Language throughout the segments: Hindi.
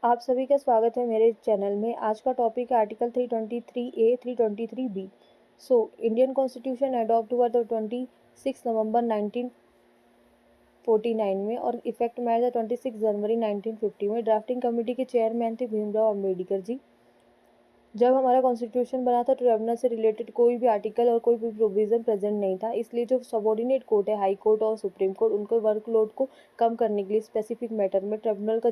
आप सभी का स्वागत है मेरे चैनल में। आज का टॉपिक है article 323A 323B। Indian constitution adopt हुआ था 26 नवंबर 1949 में और इफेक्ट में आया था 26 जनवरी 1950 में। ड्राफ्टिंग कमेटी के चेयरमैन थे भीमराव अम्बेडकर जी। जब हमारा कॉन्स्टिट्यूशन बना था ट्रिब्यूनल से रिलेटेड कोई भी आर्टिकल और कोई भी प्रोविज़न प्रेजेंट नहीं था, इसलिए जो सबऑर्डिनेट कोर्ट है, हाई कोर्ट और सुप्रीम कोर्ट, उनको वर्कलोड को कम करने के लिए स्पेसिफिक मैटर में ट्रिब्यूनल का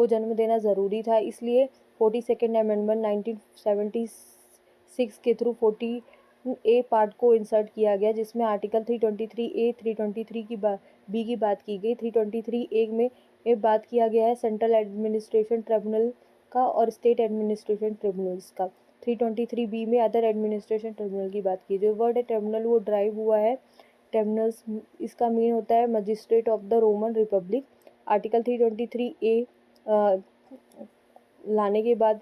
जन्म देना ज़रूरी था। इसलिए 42nd अमेंडमेंट 1976 के थ्रू 40A पार्ट को इंसर्ट किया गया, जिसमें आर्टिकल 323A 323 की बी की बात की गई। 323A में बात किया गया है सेंट्रल एडमिनिस्ट्रेशन ट्रिब्यूनल का और स्टेट एडमिनिस्ट्रेशन ट्रिब्यूनल्स का। 323B में अदर एडमिनिस्ट्रेशन ट्रिब्यूनल की बात की। जो वर्ड है ट्रिब्यूनल वो ड्राइव हुआ है ट्रिब्यूनल्स, इसका मीन होता है magistrate of the Roman Republic. Article 323A लाने के बाद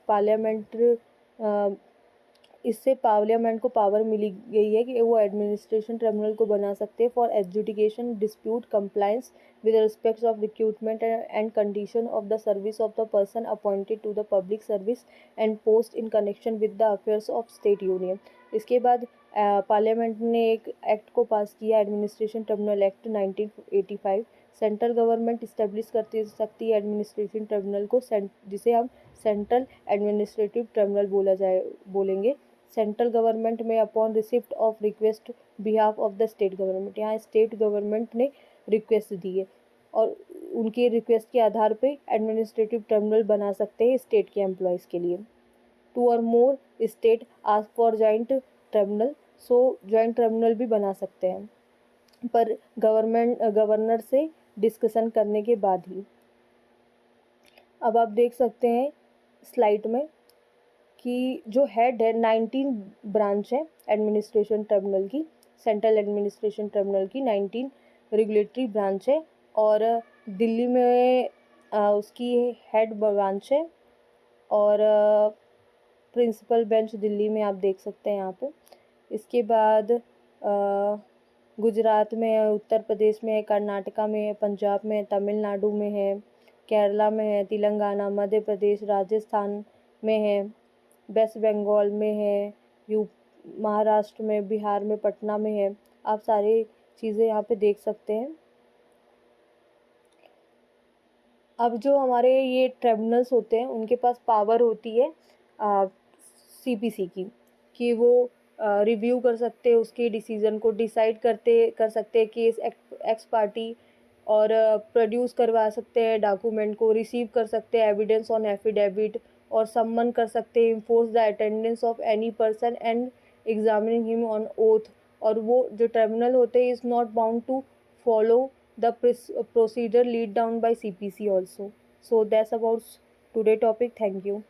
इससे पार्लियामेंट को पावर मिली गई है कि वो एडमिनिस्ट्रेशन ट्रिब्यूनल को बना सकते हैं for adjudication dispute compliance with respect of recruitment and condition of the service of the person appointed to the public service and post in connection with the affairs of state union. इसके बाद पार्लियामेंट ने एक एक्ट को पास किया, administration tribunal act 1985। Central government establish करती सकती है एडमिनिस्ट्रेशन ट्रिब्यूनल को, जिसे हम सेंट्रल एडमिनिस्ट्रेटिव ट्रिब्यूनल बोलेंगे। सेंट्रल गवर्नमेंट में upon receipt of request behalf of the state government, यहाँ स्टेट गवर्नमेंट ने रिक्वेस्ट दी है और उनकी रिक्वेस्ट के आधार पे एडमिनिस्ट्रेटिव ट्रिब्यूनल बना सकते हैं स्टेट के एम्प्लॉयज़ के लिए। 2 और more state ask for joint tribunal, joint tribunal भी बना सकते हैं, पर गवर्नर से डिस्कशन करने के बाद ही। अब आप देख सकते हैं स्लाइड में कि जो हेड है 19 ब्रांच है एडमिनिस्ट्रेशन ट्रिब्यूनल की, सेंट्रल एडमिनिस्ट्रेशन ट्रिब्यूनल की 19 रेगुलेटरी ब्रांच है और दिल्ली में उसकी हेड ब्रांच है और प्रिंसिपल बेंच दिल्ली में आप देख सकते हैं यहाँ पे। इसके बाद गुजरात में है, उत्तर प्रदेश में है, कर्नाटका में है, पंजाब में है, तमिलनाडु में है, केरला में है, तेलंगाना, मध्य प्रदेश, राजस्थान में है, वेस्ट बंगाल में है, महाराष्ट्र में, बिहार में, पटना में है। आप सारी चीज़ें यहाँ पे देख सकते हैं। अब जो हमारे ये ट्रिब्यूनल्स होते हैं उनके पास पावर होती है सीपीसी की, कि वो रिव्यू कर सकते हैं उसके डिसीज़न को, डिसाइड कर सकते हैं केस एक्स पार्टी और प्रोड्यूस करवा सकते हैं डॉक्यूमेंट को, रिसीव कर सकते हैं एविडेंस ऑन एफिडेविट और सम्मन कर सकते हैं, enforce the attendance of any person and examining him on oath. और वो जो ट्रिब्यूनल होते हैं is not bound to follow the procedure laid down by CPC also. So that's about today topic. Thank you.